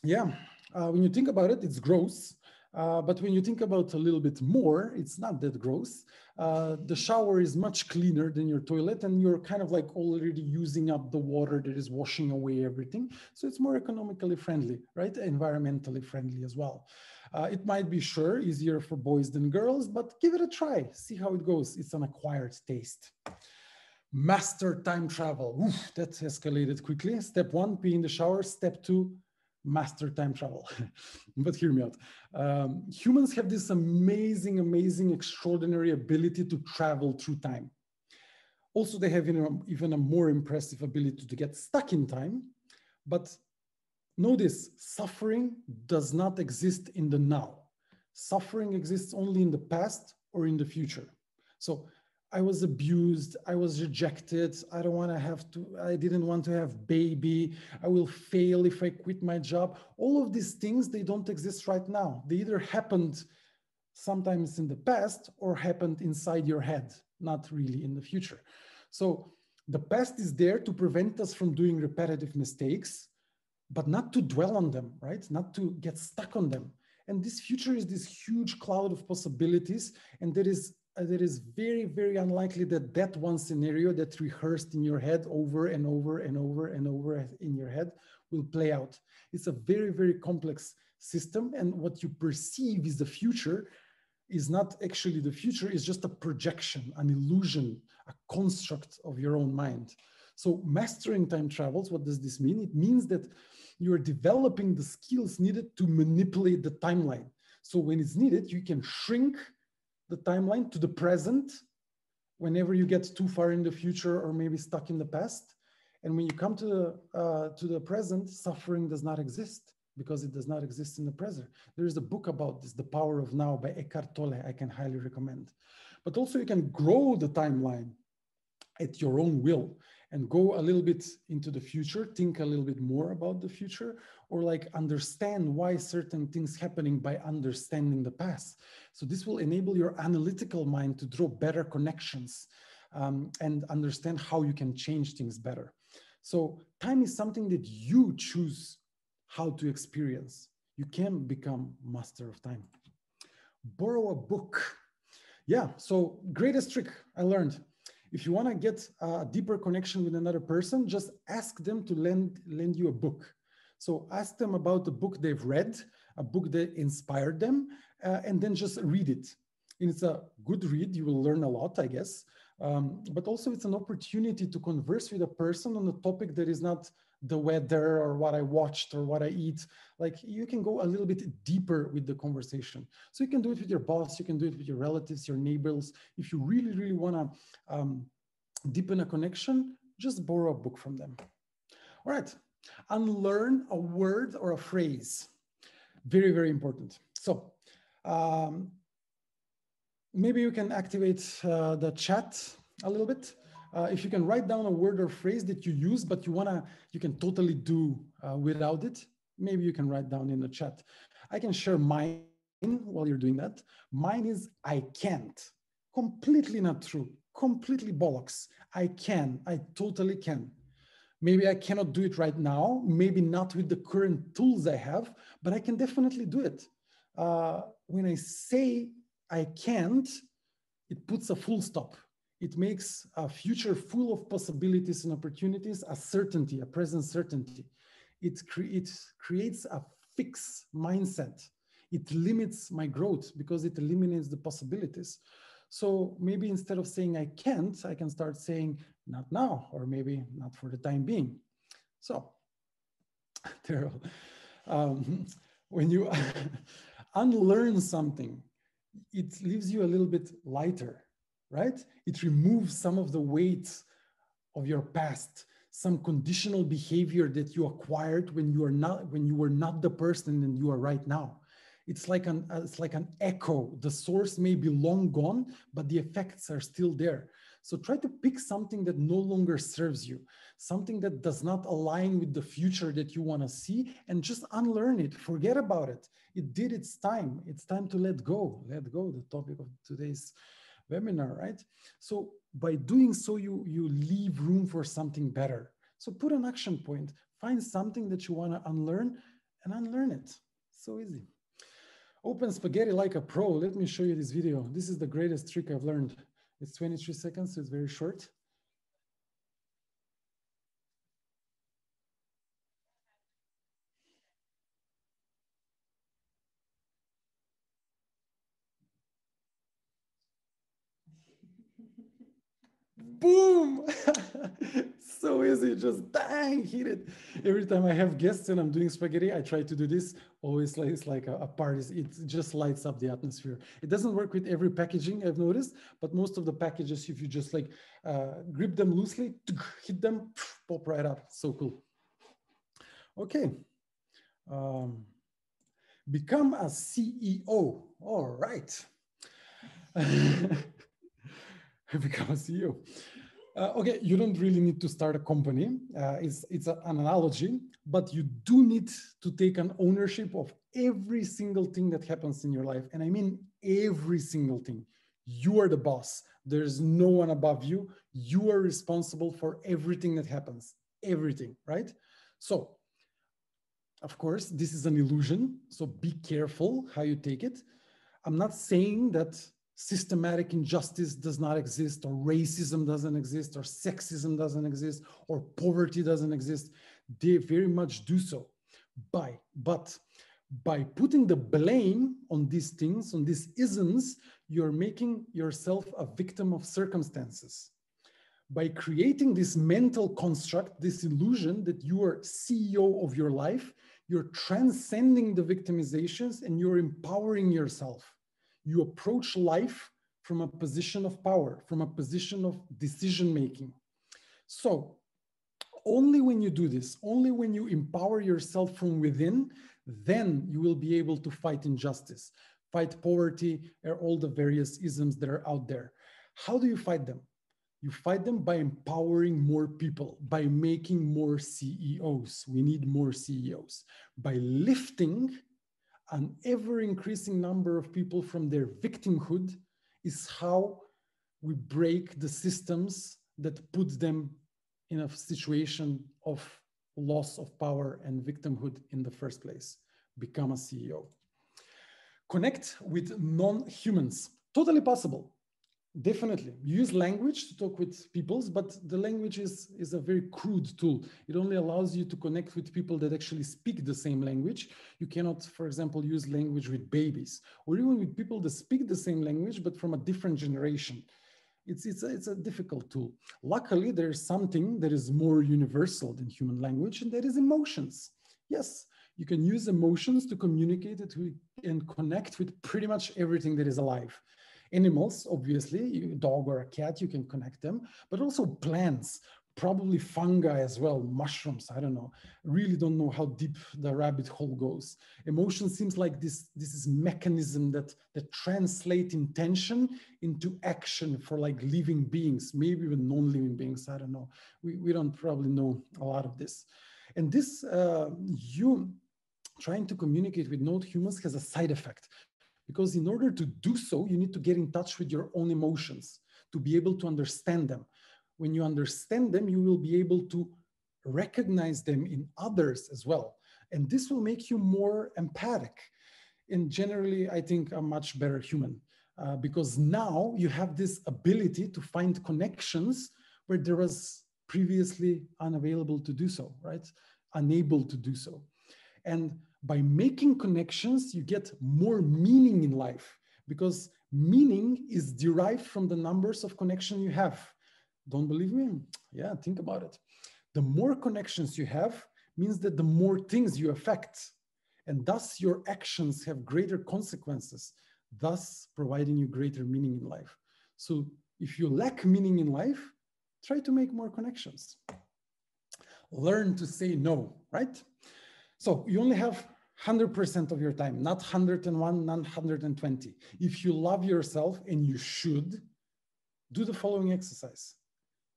Yeah, when you think about it, it's gross. But when you think about a little bit more, it's not that gross. The shower is much cleaner than your toilet and you're kind of like already using up the water that is washing away everything. So it's more economically friendly, right? Environmentally friendly as well. It might be sure easier for boys than girls, but give it a try. See how it goes. It's an acquired taste. Master time travel. Oof, that escalated quickly. Step 1, pee in the shower. Step 2, master time travel. But hear me out. Humans have this amazing, extraordinary ability to travel through time. Also, they have even a more impressive ability to get stuck in time. But know this, suffering does not exist in the now. Suffering exists only in the past or in the future. So I was abused, I was rejected, I didn't want to have baby, I will fail if I quit my job. All of these things, they don't exist right now. They either happened sometimes in the past or happened inside your head, not really in the future. So the past is there to prevent us from doing repetitive mistakes, but not to dwell on them, right? Not to get stuck on them. And this future is this huge cloud of possibilities, and there is very, very unlikely that one scenario that's rehearsed in your head over and over and over and over in your head will play out. It's a very, very complex system. And what you perceive is the future is not actually the future, it's just a projection, an illusion, a construct of your own mind. So mastering time travels, what does this mean? It means that you're developing the skills needed to manipulate the timeline. So when it's needed, you can shrink the timeline to the present whenever you get too far in the future or maybe stuck in the past. And when you come to the present, suffering does not exist because it does not exist in the present. There is a book about this, The Power of Now by Eckhart Tolle, I can highly recommend. But also you can grow the timeline at your own will and go a little bit into the future, think a little bit more about the future, or like understand why certain things happening by understanding the past. So this will enable your analytical mind to draw better connections and understand how you can change things better. So time is something that you choose how to experience. You can become master of time. Borrow a book. Yeah, so greatest trick I learned. If you want to get a deeper connection with another person, just ask them to lend you a book. So ask them about the book they've read, a book that inspired them, and then just read it. And it's a good read. You will learn a lot, I guess. But also it's an opportunity to converse with a person on a topic that is not the weather or what I watched or what I eat. Like you can go a little bit deeper with the conversation. So you can do it with your boss, you can do it with your relatives, your neighbors. If you really, really want to deepen a connection, just borrow a book from them. All right, unlearn a word or a phrase. Very, very important. So maybe you can activate the chat a little bit. If you can write down a word or phrase that you use, but you can totally do without it, maybe you can write down in the chat. I can share mine while you're doing that. Mine is I can't. Completely not true. Completely bollocks. I totally can. Maybe I cannot do it right now, maybe not with the current tools I have, but I can definitely do it. When I say I can't, it puts a full stop. It makes a future full of possibilities and opportunities, a certainty, a present certainty. It creates a fixed mindset. It limits my growth because it eliminates the possibilities. So maybe instead of saying I can't, I can start saying not now, or maybe not for the time being. So, Daryl, when you unlearn something, it leaves you a little bit lighter, right? It removes some of the weight of your past, some conditional behavior that you acquired when you were not the person that you are right now. It's like an echo. The source may be long gone, but the effects are still there. So try to pick something that no longer serves you, something that does not align with the future that you want to see, and just unlearn it. Forget about it. It did its time. It's time to let go. Let go, the topic of today's webinar, right? So by doing so, you leave room for something better. So put an action point. Find something that you want to unlearn and unlearn it. So easy. Open spaghetti like a pro. Let me show you this video. This is the greatest trick I've learned. It's 23 seconds, so it's very short. Boom! So easy, just bang, hit it. Every time I have guests and I'm doing spaghetti, I try to do this. Always like it's like a party. It just lights up the atmosphere. It doesn't work with every packaging, I've noticed, but most of the packages, if you just like grip them loosely, hit them, pop right up. So cool. Okay. Become a CEO. All right. Become a CEO. Okay, you don't really need to start a company. It's an analogy, but you do need to take an ownership of every single thing that happens in your life. And I mean every single thing. You are the boss. There's no one above you. You are responsible for everything that happens. Everything, right? So, of course, this is an illusion. So be careful how you take it. I'm not saying that systematic injustice does not exist, or racism doesn't exist, or sexism doesn't exist, or poverty doesn't exist. They very much do so. But by putting the blame on these things, on these isms, you're making yourself a victim of circumstances. By creating this mental construct, this illusion that you are CEO of your life, you're transcending the victimizations and you're empowering yourself. You approach life from a position of power, from a position of decision-making. So only when you do this, only when you empower yourself from within, then you will be able to fight injustice, fight poverty, or all the various isms that are out there. How do you fight them? You fight them by empowering more people, by making more CEOs. We need more CEOs. By lifting an ever-increasing number of people from their victimhood is how we break the systems that put them in a situation of loss of power and victimhood in the first place. Become a CEO. Connect with non-humans. Totally possible. Definitely. You use language to talk with peoples, but the language is a very crude tool. It only allows you to connect with people that actually speak the same language. You cannot, for example, use language with babies or even with people that speak the same language, but from a different generation. It's a difficult tool. Luckily, there is something that is more universal than human language, and that is emotions. Yes, you can use emotions to communicate it and connect with pretty much everything that is alive. Animals, obviously, a dog or a cat, you can connect them, but also plants, probably fungi as well, mushrooms, I don't know. Really don't know how deep the rabbit hole goes. Emotion seems like this is mechanism that translate intention into action for like living beings, maybe even non-living beings, I don't know. We don't probably know a lot of this. And this, you trying to communicate with non-humans has a side effect. Because in order to do so, you need to get in touch with your own emotions to be able to understand them. When you understand them, you will be able to recognize them in others as well. And this will make you more empathic. And generally, I think a much better human. Because now you have this ability to find connections where there was previously unavailable to do so, right? Unable to do so. And by making connections, you get more meaning in life because meaning is derived from the numbers of connection you have. Don't believe me? Yeah, think about it. The more connections you have means that the more things you affect, and thus your actions have greater consequences, thus providing you greater meaning in life. So if you lack meaning in life, try to make more connections. Learn to say no, right? So you only have 100% of your time, not 101, not 120. If you love yourself, and you should, do the following exercise.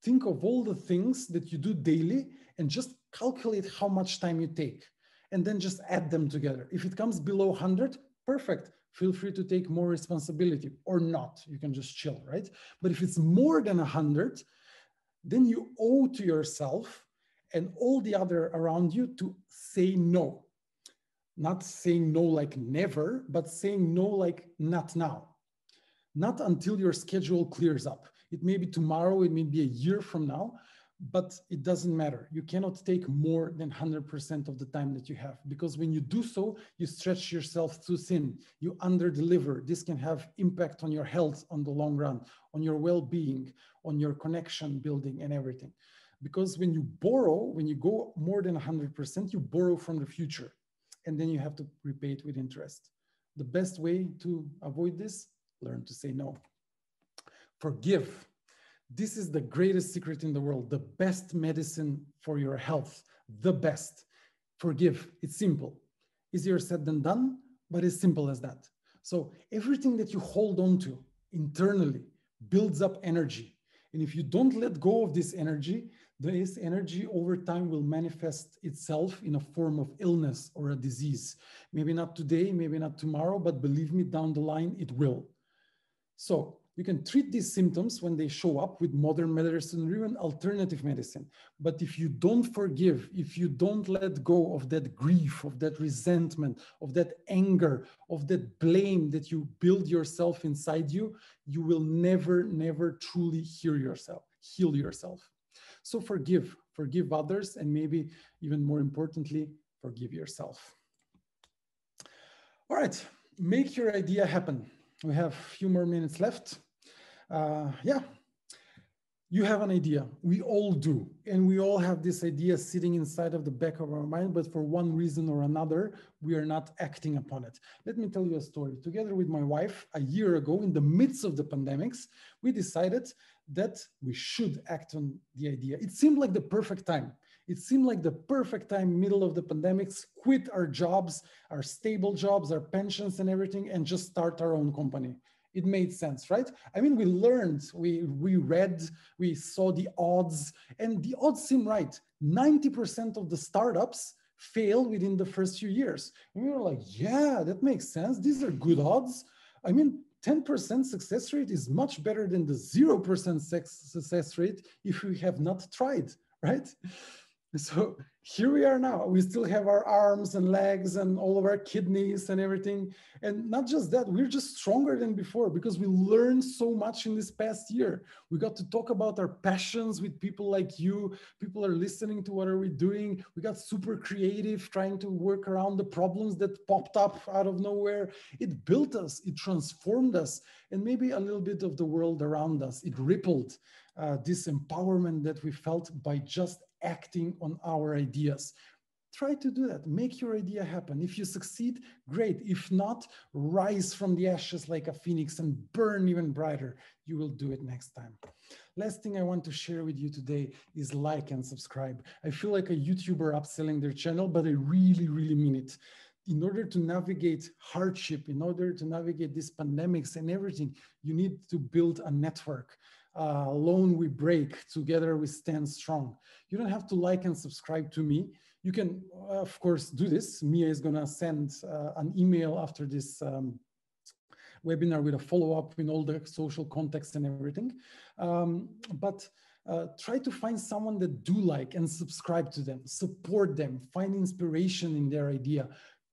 Think of all the things that you do daily and just calculate how much time you take. And then just add them together. If it comes below 100, perfect. Feel free to take more responsibility or not. You can just chill, right? But if it's more than 100, then you owe to yourself and all the other around you to say no. Not saying no like never, but saying no like not now. Not until your schedule clears up. It may be tomorrow, it may be a year from now, but it doesn't matter. You cannot take more than 100% of the time that you have, because when you do so, you stretch yourself too thin. You under-deliver. This can have impact on your health on the long run, on your well-being, on your connection building and everything. Because when you borrow, when you go more than 100%, you borrow from the future, and then you have to repay it with interest. The best way to avoid this, learn to say no. Forgive. This is the greatest secret in the world, the best medicine for your health, the best. Forgive. It's simple. Easier said than done, but as simple as that. So everything that you hold on to internally builds up energy. And if you don't let go of this energy over time will manifest itself in a form of illness or a disease. Maybe not today, maybe not tomorrow, but believe me, down the line, it will. So you can treat these symptoms when they show up with modern medicine or even alternative medicine. But if you don't forgive, if you don't let go of that grief, of that resentment, of that anger, of that blame that you build yourself inside you, you will never, never truly heal yourself. So forgive others, and maybe even more importantly, forgive yourself. All right, make your idea happen. We have a few more minutes left. Yeah, you have an idea. We all do. And we all have this idea sitting inside of the back of our mind, but for one reason or another, we are not acting upon it. Let me tell you a story. Together with my wife, a year ago, in the midst of the pandemics, we decided that we should act on the idea. It seemed like the perfect time. It seemed like the perfect time, middle of the pandemics, quit our jobs, our stable jobs, our pensions and everything, and just start our own company. It made sense, right? I mean, we learned, we read, we saw the odds, and the odds seem right. 90% of the startups fail within the first few years. And we were like, yeah, that makes sense. These are good odds. I mean, 10% success rate is much better than the 0% success rate if we have not tried, right? So here we are now. We still have our arms and legs and all of our kidneys and everything. And not just that, we're just stronger than before because we learned so much in this past year. We got to talk about our passions with people like you. People are listening to what are we doing. We got super creative, trying to work around the problems that popped up out of nowhere. It built us, it transformed us, and maybe a little bit of the world around us. It rippled this empowerment that we felt by just acting on our ideas. Try to do that. Make your idea happen. If you succeed, great. If not, rise from the ashes like a phoenix and burn even brighter. You will do it next time. Last thing I want to share with you today is like and subscribe. I feel like a YouTuber upselling their channel, but I really, really mean it. In order to navigate hardship, in order to navigate these pandemics and everything, you need to build a network. Alone we break, together we stand strong. You don't have to like and subscribe to me. You can, of course, do this. Mia is going to send an email after this webinar with a follow-up in all the social context and everything. But try to find someone that do like and subscribe to them, support them, find inspiration in their idea,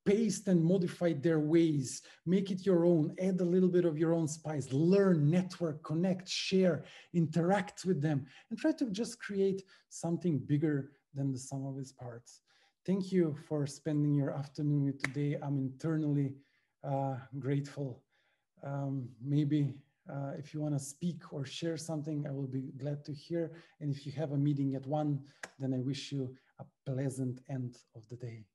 paste and modify their ways, make it your own, add a little bit of your own spice, learn, network, connect, share, interact with them, and try to just create something bigger than the sum of its parts. Thank you for spending your afternoon with today. I'm internally grateful. Maybe if you want to speak or share something, I will be glad to hear. And if you have a meeting at 1, then I wish you a pleasant end of the day.